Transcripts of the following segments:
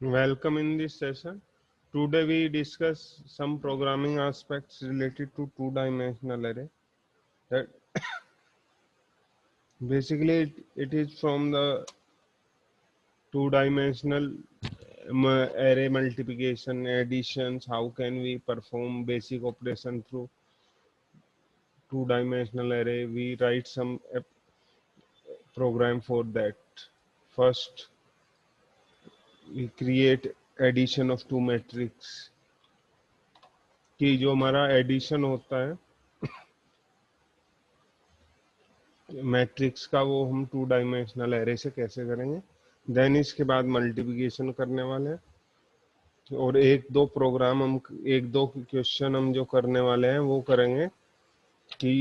Welcome in this session. Today we discuss some programming aspects related to two-dimensional array. That basically it is from the two-dimensional array multiplication, additions. How can we perform basic operation through two-dimensional array? We write some program for that. First, we create addition of two matrix. कि जो हमारा addition होता है matrix का वो हम two dimensional array से कैसे करेंगे। देन इसके बाद मल्टीप्लिकेशन करने वाले हैं और एक दो क्वेश्चन हम जो करने वाले हैं वो करेंगे कि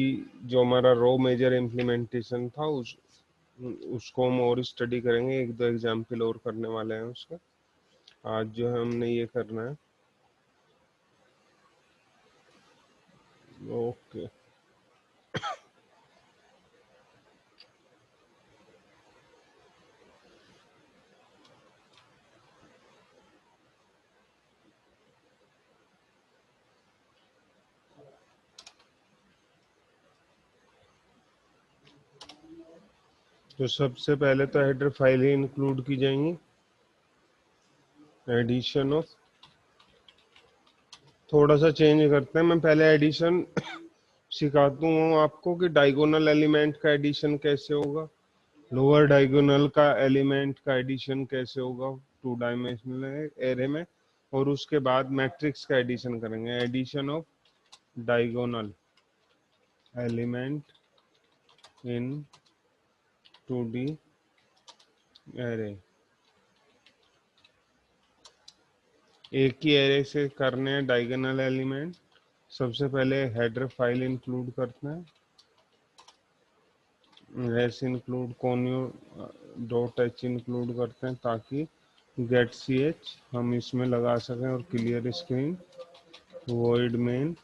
जो हमारा रो मेजर इम्प्लीमेंटेशन था उसको हम और स्टडी करेंगे। एक दो एग्जाम्पल और करने वाले हैं उसका। आज जो है हमने ये करना है। ओके, तो सबसे पहले तो हेडर फाइल ही इंक्लूड की जाएंगी। एडिशन ऑफ, थोड़ा सा चेंज करते हैं। मैं पहले एडिशन सिखाता हूँ आपको कि डायगोनल एलिमेंट का एडिशन कैसे होगा, लोअर डायगोनल का एलिमेंट का एडिशन कैसे होगा टू डायमेंशनल एरे में, और उसके बाद मैट्रिक्स का एडिशन करेंगे। Addition of diagonal element in 2D array. एक ही एरे से करने हैं डायगोनल एलिमेंट। सबसे पहले हेडर फाइल इंक्लूड करते हैं, S include conio dot H include करते हैं ताकि गेट सी एच हम इसमें लगा सकें और क्लियर स्क्रीन वॉइड मेन।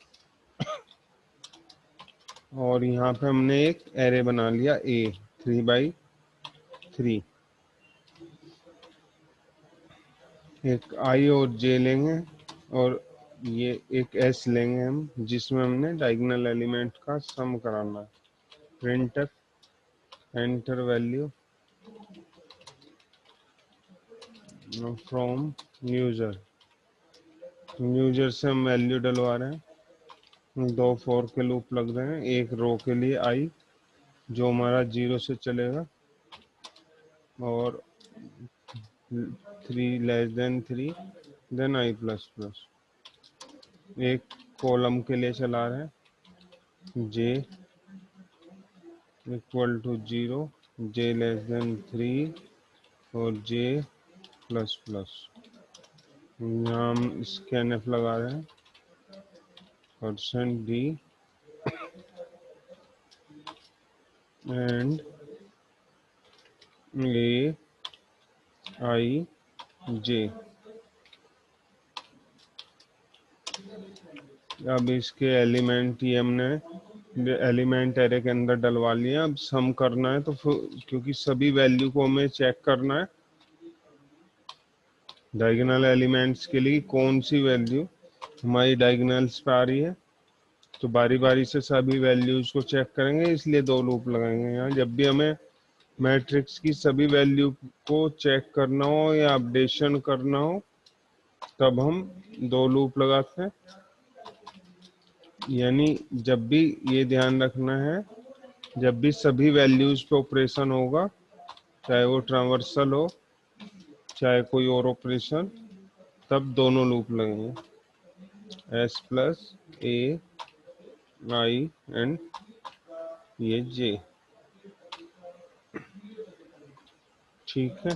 और यहाँ पे हमने एक एरे बना लिया ए 3x3। एक आई और जे लेंगे और ये एक एस लेंगे हम, जिसमें हमने डायगोनल एलिमेंट का सम कराना है। Printf enter value from user. User से हम वैल्यू डलवा रहे हैं। दो फॉर के लूप लग रहे हैं, एक रो के लिए आई जो हमारा 0 से चलेगा और 3 <3 देन आई प्लस प्लस। एक कॉलम के लिए चला रहे हैं, जे इक्वल टू 0, j <3 और जे प्लस प्लस। यहाँ हम स्कैनफ लगा रहे हैं, %d एंड ए आई जे। अब इसके एलिमेंट ये हमने एलिमेंट एरे के अंदर डलवा लिया। अब सम करना है तो क्योंकि सभी वैल्यू को हमें चेक करना है डायगोनल एलिमेंट्स के लिए कौन सी वैल्यू हमारी डायगोनल्स पे आ रही है, तो बारी बारी से सभी वैल्यूज को चेक करेंगे। इसलिए दो लूप लगाएंगे यहाँ। जब भी हमें मैट्रिक्स की सभी वैल्यू को चेक करना हो या अपडेशन करना हो तब हम दो लूप लगाते हैं। यानी जब भी ये ध्यान रखना है, जब भी सभी वैल्यूज पे ऑपरेशन होगा, चाहे वो ट्रांवर्सल हो चाहे कोई और ऑपरेशन, तब दोनों लूप लगेंगे। S plus A I and ये जे। ठीक है,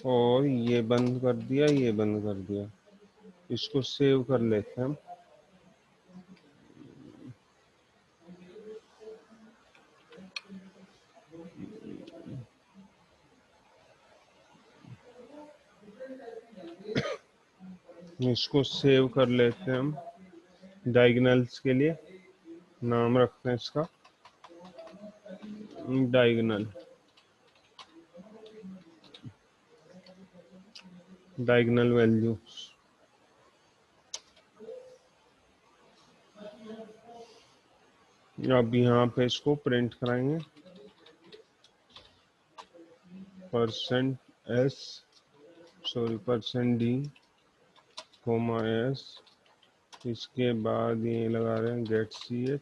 और ये बंद कर दिया, ये बंद कर दिया। इसको सेव कर लेते हैं हम। इसको सेव कर लेते हैं हम। डायगोनल्स के लिए नाम रखते हैं इसका डायगोनल। Diagonal value. अब यहाँ पे इसको प्रिंट कराएंगे, %s सॉरी %d, -s, इसके बाद ये लगा रहे हैं गेट ch,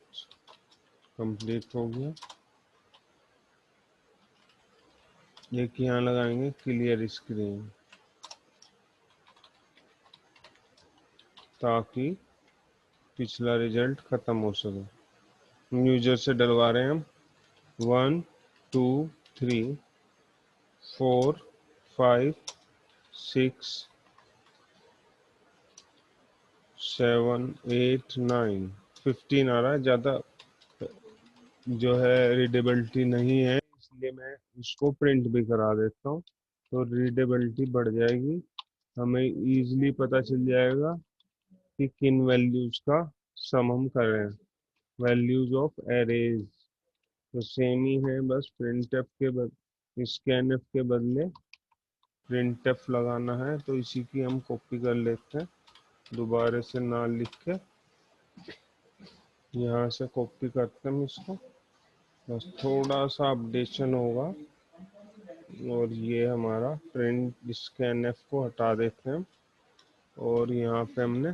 कंप्लीट हो गया। एक यहाँ लगाएंगे क्लियर स्क्रीन, ताकि पिछला रिजल्ट खत्म हो सके। यूजर से डलवा रहे हैं हम 1 2 3 4 5 6 7 8 9 15 आ रहा है। ज़्यादा जो है रीडेबिलिटी नहीं है, इसलिए मैं इसको प्रिंट भी करा देता हूँ, तो रीडेबिलिटी बढ़ जाएगी। हमें इजीली पता चल जाएगा कि किन वैल्यूज का सम हम कर रहे हैं। वैल्यूज ऑफ एरेज तो सेम ही है, बस प्रिंटफ के स्कैनफ के बदले प्रिंटफ लगाना है, तो इसी की हम कॉपी कर लेते हैं, दोबारा से ना लिख के यहाँ से कॉपी करते हैं इसको। बस थोड़ा सा अपडेशन होगा, और ये हमारा प्रिंट स्कैनफ को हटा देते हैं, और यहाँ पे हमने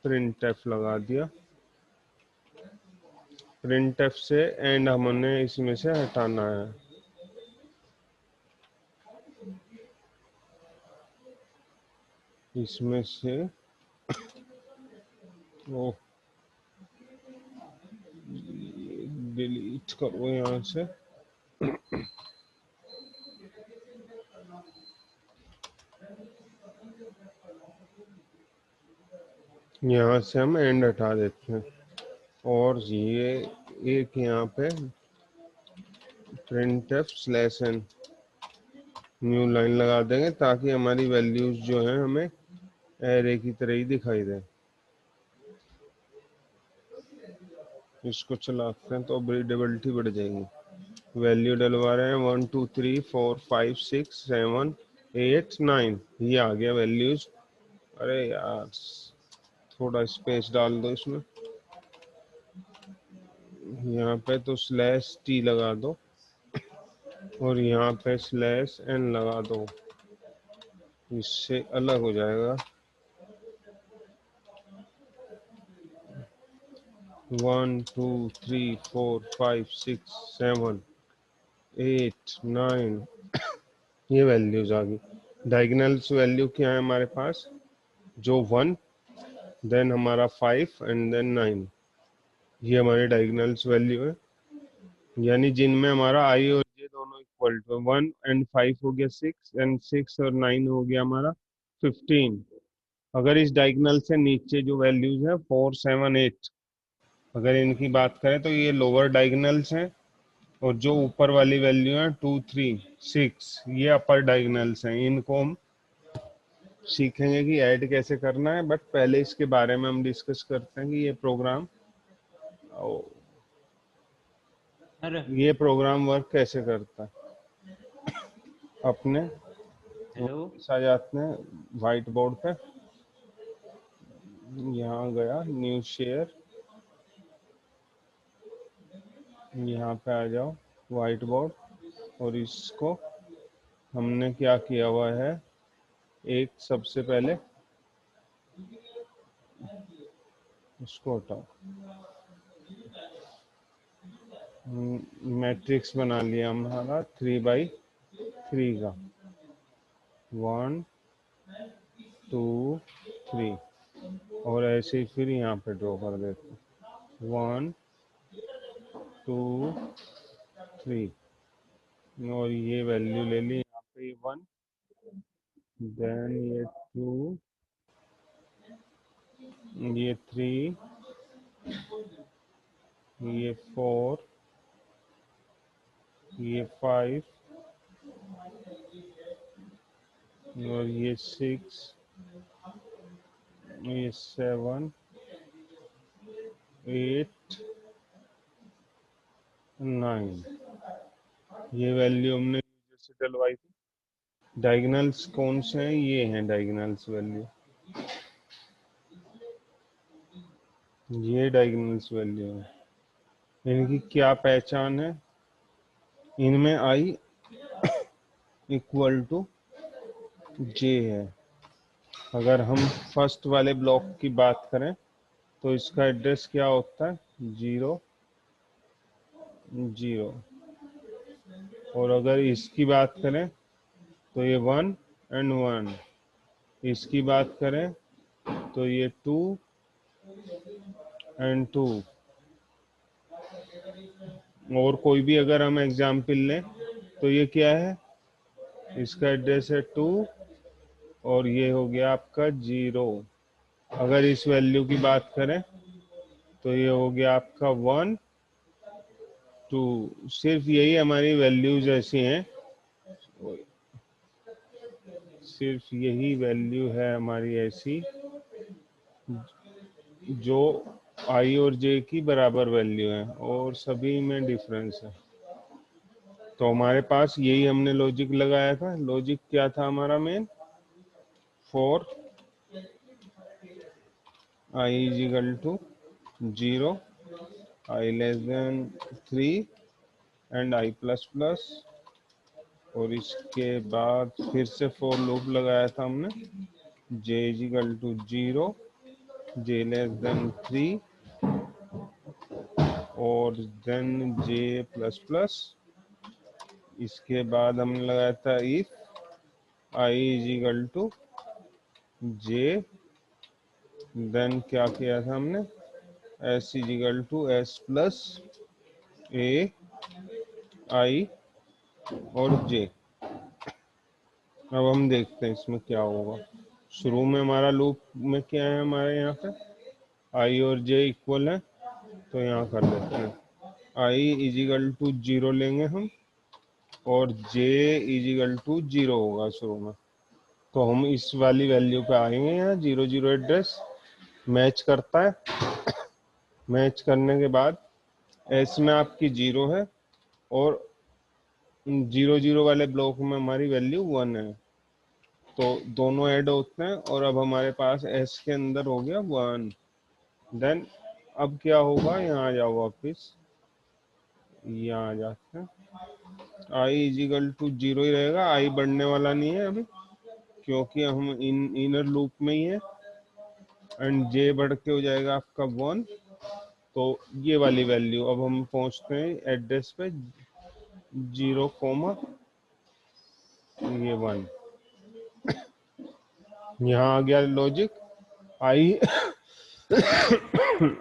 प्रिंटफ लगा दिया। प्रिंटफ से एंड हमने इसमें से हटाना है। इसमें से वो डिलीट करो यहाँ से, यहाँ से हम एंड हटा देते हैं, और ये एक यहाँ पे printf/n न्यू लाइन लगा देंगे, ताकि हमारी वैल्यूज जो हैं हमें एरे की तरह ही दिखाई दे। इसको चलाते हैं तो रीडेबिलिटी बढ़ जाएगी। वैल्यू डलवा रहे हैं 1 2 3 4 5 6 7 8 9, ये आ गया वैल्यूज। अरे यार, थोड़ा स्पेस डाल दो इसमें, यहाँ पे तो /t लगा दो, और यहाँ पे /n लगा दो, इससे अलग हो जाएगा। 1 2 3 4 5 6 7 8 9, ये वैल्यूज आ गई। डायगोनल्स वैल्यू क्या है हमारे पास, जो 1, देन हमारा 5 एंड देन 9, ये हमारी डायगोनल्स वैल्यू है। यानी जिनमें हमारा आई और जे दोनों इक्वल टू 1 एंड 5 हो गया 6, एंड 6 और 9 हो गया हमारा 15। अगर इस डायगोनल से नीचे जो वैल्यूज है 4 7 8, अगर इनकी बात करें तो ये लोअर डायगोनल्स हैं, और जो ऊपर वाली वैल्यू है 2 3 6, ये अपर डायगोनल्स हैं। इनको हम सीखेंगे कि ऐड कैसे करना है, बट पहले इसके बारे में हम डिस्कस करते हैं कि सर ये प्रोग्राम वर्क कैसे करता है। अपने हेलो। आ जाते हैं व्हाइट बोर्ड पे, यहाँ गया न्यू शेयर, यहाँ पे आ जाओ व्हाइट बोर्ड, और इसको हमने क्या किया हुआ है, एक सबसे पहले इसको हटाओ, मैट्रिक्स बना लिया हमारा 3x3 का, 1 2 3, और ऐसे ही फिर यहाँ पे ड्रॉ कर देते हैं 1 2 3, और ये वैल्यू ले ली यहाँ पे 1, देन ये 2, ये 3, ये 4, ये 5, और ये 6, ये 7 8 9, ये वैल्यू हमने यूजर से डलवाई थी। डायगोनल्स कौन से हैं? ये हैं डायगोनल्स वैल्यू, ये डायगोनल्स वैल्यू है। इनकी क्या पहचान है? इनमें आई इक्वल टू जे है। अगर हम फर्स्ट वाले ब्लॉक की बात करें तो इसका एड्रेस क्या होता है? 0 0। और अगर इसकी बात करें तो ये 1 एंड 1। इसकी बात करें तो ये 2 एंड 2। और कोई भी अगर हम एग्जाम्पल लें तो ये क्या है? इसका एड्रेस है 2 और ये हो गया आपका 0। अगर इस वैल्यू की बात करें तो ये हो गया आपका 1 2। सिर्फ यही हमारी वैल्यूज ऐसी हैं, सिर्फ यही वैल्यू है हमारी ऐसी जो आई और जे की बराबर वैल्यू है और सभी में डिफरेंस है। तो हमारे पास यही हमने लॉजिक लगाया था। लॉजिक क्या था हमारा main? For i is equal to 0, i less than 3 and i plus plus. और इसके बाद फिर से फॉर लूप लगाया था हमने, J is equal to 0, J less than 3 और देन जे प्लस प्लस। इसके बाद हमने लगाया था if I is equal to J, then क्या किया था हमने? S is equal to S plus A I और जे। अब हम देखते हैं इसमें क्या होगा। शुरू में हमारा लूप में क्या है? हमारे यहाँ पे आई और जे इक्वल है, तो यहाँ कर देते हैं आई इज इक्वल टू 0 लेंगे हम और जे इज इक्वल टू 0 होगा शुरू में। तो हम इस वाली वैल्यू पे आएंगे, यहाँ 0 0 एड्रेस मैच करता है। मैच करने के बाद एस में आपकी 0 है और 0 0 वाले ब्लॉक में हमारी वैल्यू 1 है, तो दोनों ऐड होते हैं और अब हमारे पास एस के अंदर हो गया 1। देन अब क्या होगा? यहाँ आ जाओ वापिस, यहाँ आ जाते हैं। आई इज इक्वल टू 0 ही रहेगा, आई बढ़ने वाला नहीं है अभी क्योंकि हम इनर लूप में ही है। एंड जे बढ़ के हो जाएगा आपका 1। तो ये वाली वैल्यू अब हम पहुंचते हैं एड्रेस पे 0 कोमा ये 1। यहाँ आ गया लॉजिक। आई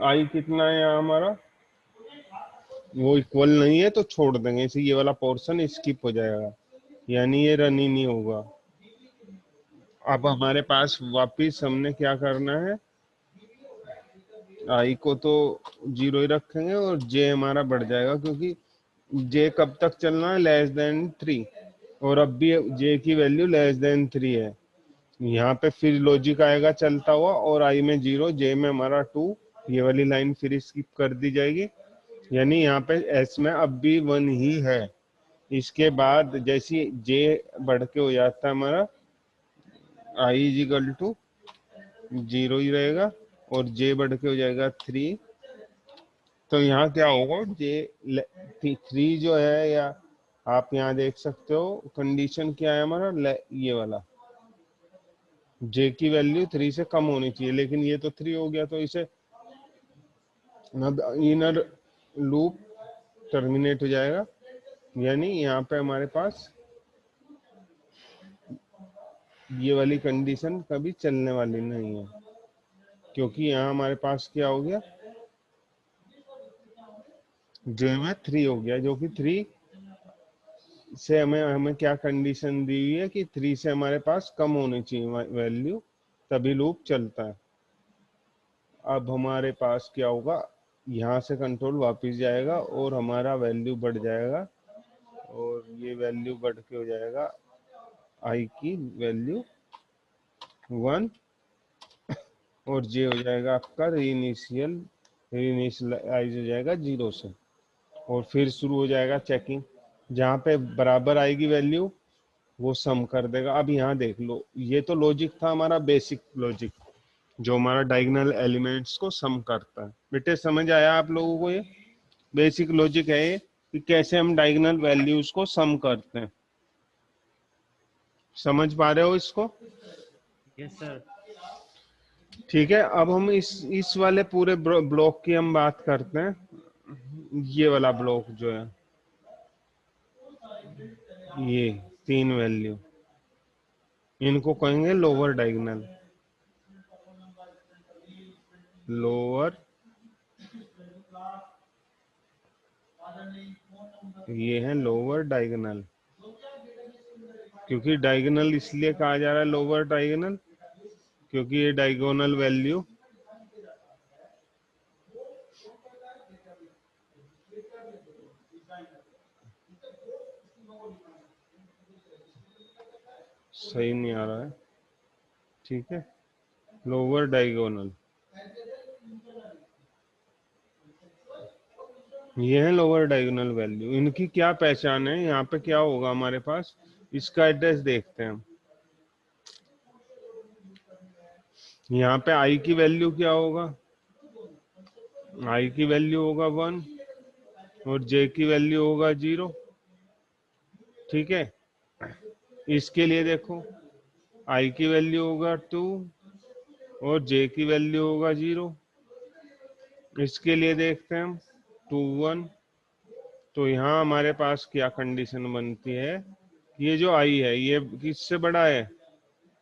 आई कितना है यहाँ हमारा? वो इक्वल नहीं है तो छोड़ देंगे इसे, ये वाला पोर्शन स्किप हो जाएगा, यानी ये रन ही नहीं होगा। अब हमारे पास वापिस हमने क्या करना है? आई को तो 0 ही रखेंगे और जे हमारा बढ़ जाएगा क्योंकि जे कब तक चलना है? Less than 3। और अब भी जे की वैल्यू लेस देन 3 है। यहाँ पे फिर लॉजिक आएगा चलता हुआ और आई में 0, जे में हमारा 2। ये वाली लाइन फिर स्किप कर दी जाएगी, यानी यहाँ पे एस में अब भी 1 ही है। इसके बाद जैसे जे बढ़ के हो जाता है हमारा आई इज इक्वल टू 0 ही रहेगा और जे बढ़ के हो जाएगा 3। तो यहाँ क्या होगा? जे 3 जो है, या आप यहाँ देख सकते हो कंडीशन क्या है हमारा, ये वाला जे की वैल्यू 3 से कम होनी चाहिए, लेकिन ये तो 3 हो गया, तो इसे इनर लूप टर्मिनेट हो जाएगा। यानी यहाँ पे हमारे पास ये वाली कंडीशन कभी चलने वाली नहीं है क्योंकि यहाँ हमारे पास क्या हो गया? जे में 3 हो गया, जो कि 3 से हमें हमें क्या कंडीशन दी हुई है कि 3 से हमारे पास कम होनी चाहिए वैल्यू, तभी लूप चलता है। अब हमारे पास क्या होगा? यहाँ से कंट्रोल वापस जाएगा और हमारा वैल्यू बढ़ जाएगा और ये वैल्यू बढ़ के हो जाएगा आई की वैल्यू 1 और जे हो जाएगा आपका रीइनिशियलाइज हो जाएगा 0 से। और फिर शुरू हो जाएगा चेकिंग, जहाँ पे बराबर आएगी वैल्यू वो सम कर देगा। अब यहाँ देख लो, ये तो लॉजिक था हमारा, बेसिक लॉजिक जो हमारा डायगोनल एलिमेंट्स को सम करता है। बेटे समझ आया आप लोगों को? ये बेसिक लॉजिक है ये, कि कैसे हम डायगोनल वैल्यूज को सम करते हैं। समझ पा रहे हो इसको? Yes sir. ठीक है, अब हम इस वाले पूरे ब्लॉक की हम बात करते हैं। ये वाला ब्लॉक जो है, ये तीन वैल्यू, इनको कहेंगे लोअर डायगोनल। लोअर, ये है लोअर डायगोनल। क्योंकि डायगोनल इसलिए कहा जा रहा है लोअर डायगोनल, क्योंकि ये डायगोनल वैल्यू सही नहीं आ रहा है। ठीक है, लोअर डायगोनल, ये है लोअर डायगोनल वैल्यू। इनकी क्या पहचान है? यहाँ पे क्या होगा हमारे पास, इसका एड्रेस देखते हैं हम। यहाँ पे आई की वैल्यू क्या होगा? आई की वैल्यू होगा 1 और जे की वैल्यू होगा 0। ठीक है, इसके लिए देखो, आई की वैल्यू होगा 2 और जे की वैल्यू होगा 0। इसके लिए देखते हैं हम 2 1। तो यहाँ हमारे पास क्या कंडीशन बनती है? ये जो आई है ये किससे बड़ा है?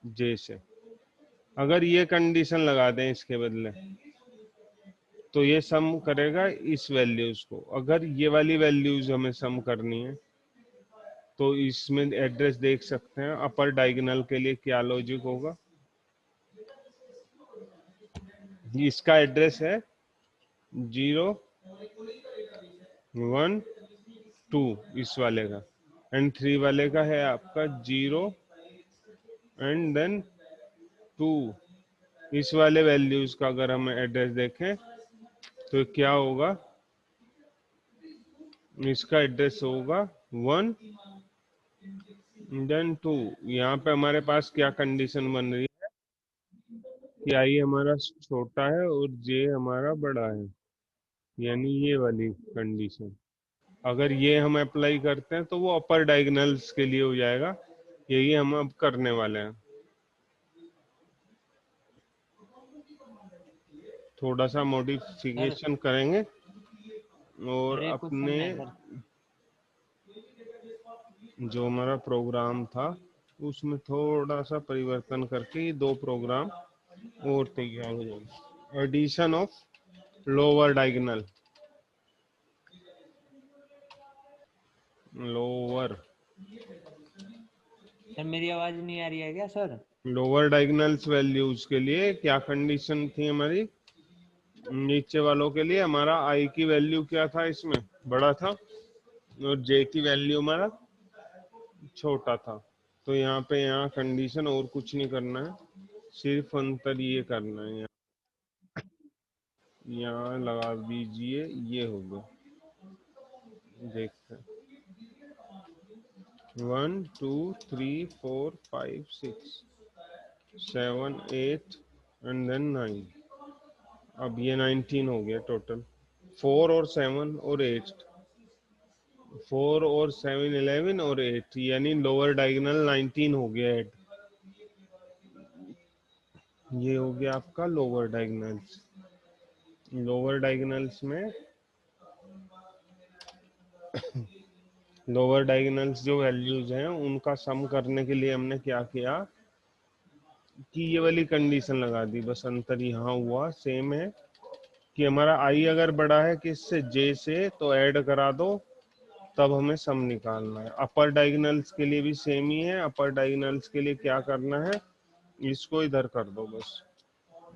जे से। अगर ये कंडीशन लगा दें इसके बदले, तो ये सम करेगा इस वैल्यूज को। अगर ये वाली वैल्यूज हमें सम करनी है, तो इसमें एड्रेस देख सकते हैं अपर डायगोनल के लिए क्या लॉजिक होगा। इसका एड्रेस है 0 1 2 इस वाले का, एंड 3 वाले का है आपका 0 एंड देन 2। इस वाले वैल्यूज का अगर हम एड्रेस देखें तो क्या होगा? इसका एड्रेस होगा 1 देन 2। यहाँ पे हमारे पास क्या कंडीशन बन रही है कि आई हमारा छोटा है और जे हमारा बड़ा है, यानी ये वाली कंडीशन। अगर ये हम अप्लाई करते हैं तो वो अपर डायगोनल्स के लिए हो जाएगा। यही हम अब करने वाले हैं। थोड़ा सा सर मॉडिफिकेशन करेंगे और सर एक क्वेश्चन अपने है सर। जो हमारा प्रोग्राम था उसमें थोड़ा सा परिवर्तन करके ये दो प्रोग्राम और तैयार हो जाएंगे। Addition of lower diagonal, lower sir मेरी आवाज नहीं आ रही है क्या सर? लोअर डायगोनल्स वैल्यूज के लिए क्या कंडीशन थी हमारी? नीचे वालों के लिए हमारा आई की वैल्यू क्या था, इसमें बड़ा था, और जे की वैल्यू हमारा छोटा था। तो यहाँ पे यहाँ कंडीशन और कुछ नहीं करना है, सिर्फ अंतर ये करना है। यहाँ लगा दीजिए, ये हो गया। देखते हैं 1 2 3 4 5 6 7 8 एंड देन 9। अब ये 19 हो गया टोटल। 4 और 7 और 8, 4 और 7 11 और 8, यानी लोअर डायगोनल 19 हो गया ऐड। ये हो गया आपका लोअर डायगोनल्स। लोअर डायगोनल्स में लोअर डायगोनल्स जो वैल्यूज हैं उनका सम करने के लिए हमने क्या किया कि ये वाली कंडीशन लगा दी। बस अंतर यहाँ हुआ, सेम है, कि हमारा आई अगर बड़ा है किससे? जे से, तो ऐड करा दो, तब हमें सम निकालना है। अपर डायगोनल्स के लिए भी सेम ही है। अपर डायगोनल्स के लिए क्या करना है? इसको इधर कर दो बस।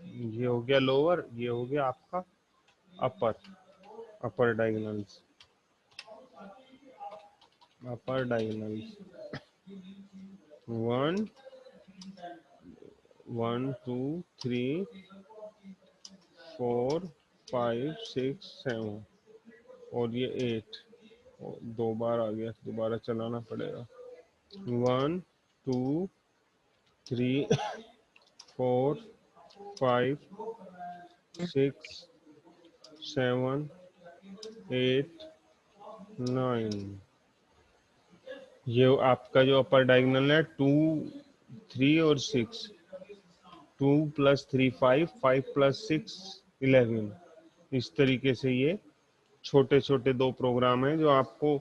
ये हो गया लोअर, ये हो गया आपका अपर। अपर डायगोनल्स, अपर डायगोनल्स 1 1 2 3 4 5 6 7 और ये 8। दो बार आ गया, दोबारा चलाना पड़ेगा। 1 2 3 4 5 6 7 8 9। ये आपका जो अपर डायगोनल है 2 3 और 6, 2 + 3 5, 5 + 6 11। इस तरीके से ये छोटे छोटे दो प्रोग्राम हैं जो आपको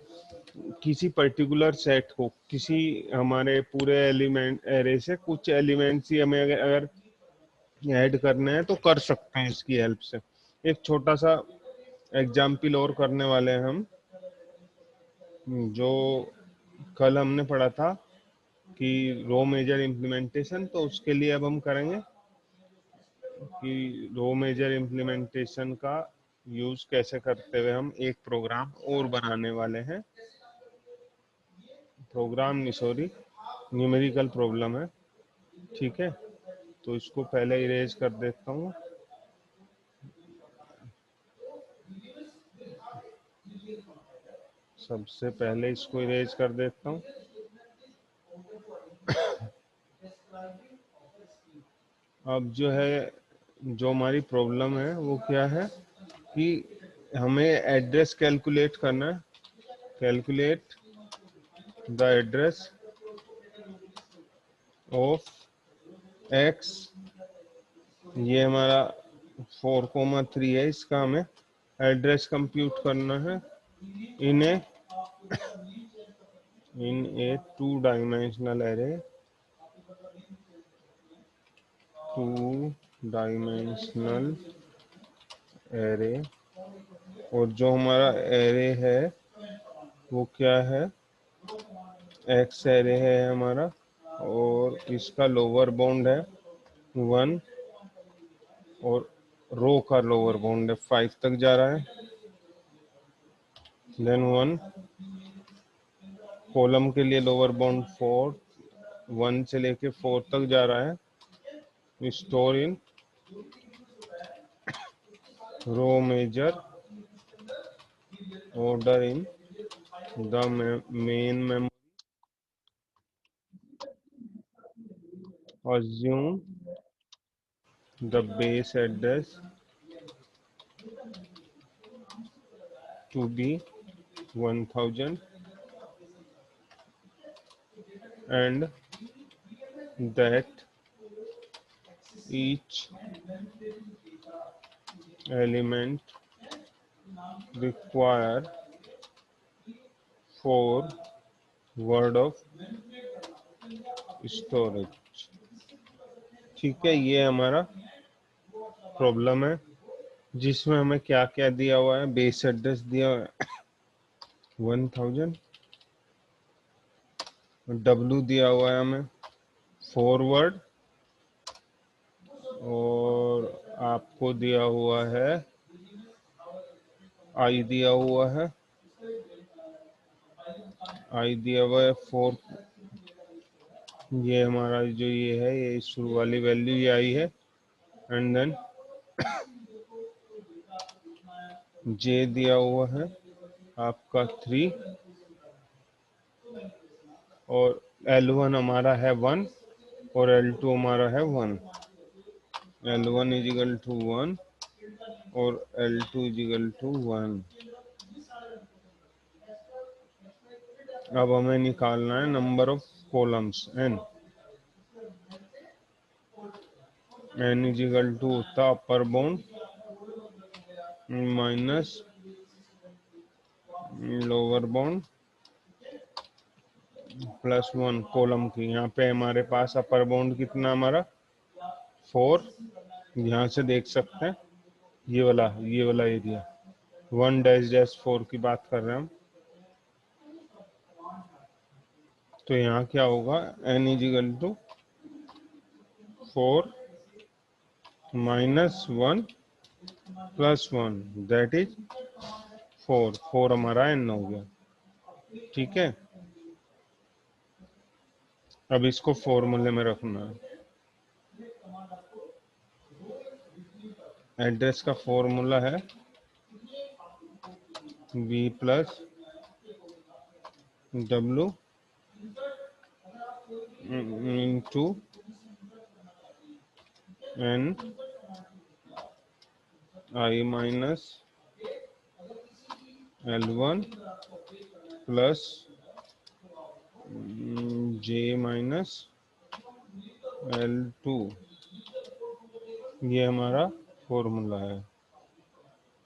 किसी पर्टिकुलर सेट को, किसी हमारे पूरे एलिमेंट एरे से कुछ एलिमेंट्स ही हमें अगर ऐड करने हैं तो कर सकते हैं इसकी हेल्प से। एक छोटा सा एग्जाम्पल और करने वाले हैं हम, जो कल हमने पढ़ा था कि रो मेजर इम्प्लीमेंटेशन, तो उसके लिए अब हम करेंगे कि रो मेजर इम्प्लीमेंटेशन का यूज कैसे करते हुए हम एक प्रोग्राम और बनाने वाले हैं। प्रोग्राम नहीं, सॉरी, न्यूमेरिकल प्रॉब्लम है। ठीक है, तो इसको पहले इरेज कर देता हूँ। सबसे पहले इसको इरेज कर देता हूँ। अब जो है, जो हमारी प्रॉब्लम है वो क्या है कि हमें एड्रेस कैलकुलेट करना है। Calculate the address of x, ये हमारा 4,3 है, इसका हमें एड्रेस कंप्यूट करना है इन ए 2 डायमेंशनल एरे, 2 डायमेंशनल एरे। और जो हमारा एरे है वो क्या है, एक्स एरे है हमारा, और इसका लोअर बाउंड है 1 और रो का लोअर बाउंड है 5 तक जा रहा है। देन 1, कॉलम के लिए लोअर बाउंड 4, 1 से लेके 4 तक जा रहा है। Store in row major order in the main memory, assume the base address to be 1000 and that each element require 4 word of storage। ठीक है, ये हमारा प्रॉब्लम है जिसमें हमें क्या क्या दिया हुआ है। बेस एड्रेस दिया हुआ है 1000, W दिया हुआ है हमें 4 वर्ड, और आपको दिया हुआ है आई दिया हुआ है, आई दिया हुआ है 4। ये हमारा जो ये है, ये शुरू वाली वैल्यू ये आई है। एंड देन जे दिया हुआ है आपका 3, और L1 हमारा है 1 और L2 हमारा है 1। L1 = 1 और L2 = 1। अब हमें निकालना है number of columns n। n = होता upper bound minus lower bound +1 column की। यहाँ पे हमारे पास अपर बाउंड कितना हमारा 4, यहाँ से देख सकते हैं ये वाला एरिया 1-4 की बात कर रहे हैं हम। तो यहाँ क्या होगा, n = 4 - 1 + 1 दैट इज 4। 4 हमारा n हो गया। ठीक है, अब इसको फॉर्मूले में रखना है। एड्रेस का फॉर्मूला है v + w into n I minus L1 plus j minus L2, ये हमारा फॉर्मूला है।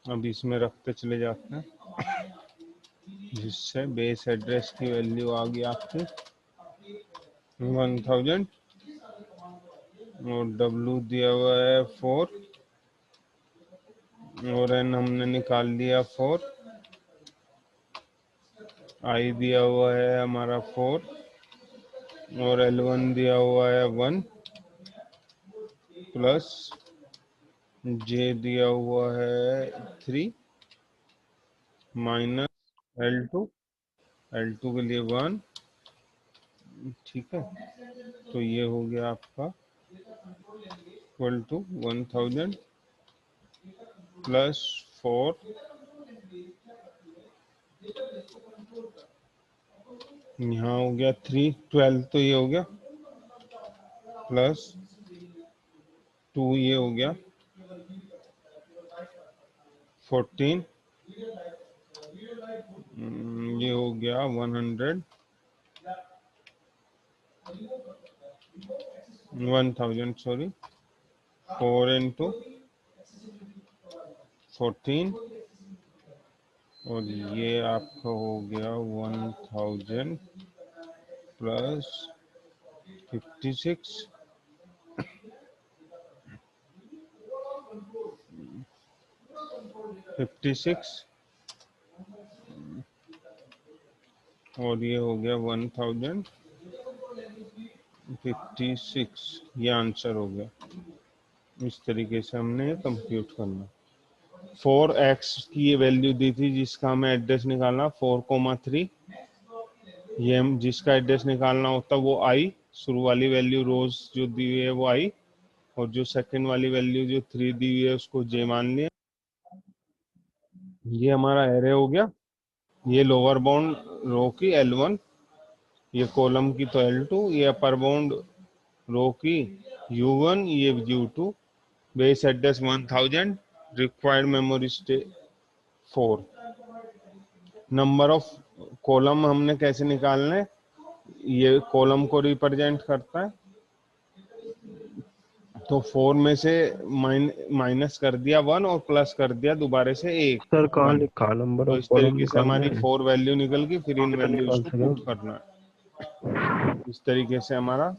अब इसमें रखते चले जाते हैं, जिससे बेस एड्रेस की वैल्यू आ गई आपकी 1000 और W दिया हुआ है 4 और n हमने निकाल लिया 4, I दिया हुआ है हमारा 4 और L1 दिया हुआ है 1 प्लस J दिया हुआ है 3 माइनस L2 के लिए 1, ठीक है। तो ये हो गया आपका इक्वल टू 1000 प्लस 4 यहाँ हो गया 3, 12 तो ये हो गया प्लस 2 ये हो गया 14, ये हो गया 1000 सॉरी 4 into 14 और ये आपका हो गया 1000 प्लस 56 और ये हो गया 1056, ये आंसर हो गया। इस तरीके से हमने कंप्यूट करना। 4x की ये वैल्यू दी थी जिसका हमें एड्रेस निकालना 4,3, ये हम जिसका एड्रेस निकालना होता वो i, शुरू वाली वैल्यू रोज जो दी हुई है वो i और जो सेकंड वाली वैल्यू जो 3 दी हुई है उसको j मान लिया। ये हमारा एरे हो गया। ये लोअर बाउंड रो की L1, ये कॉलम की तो L2, ये अपर बाउंड रो की U1, ये U2, base address 1000, required memory state 4। Number of column हमने कैसे निकालना है, ये कॉलम को रिप्रेजेंट करता है, तो 4 में से माइनस कर दिया 1 और प्लस कर दिया दोबारा से 1। सर कहाँ लिखा नंबर तो ऑफ इस कॉलम तरीके से हमारी 4 वैल्यू निकल गई, फिर इन निकाल वैल्यूज को सके। पुट करना है। इस तरीके से हमारा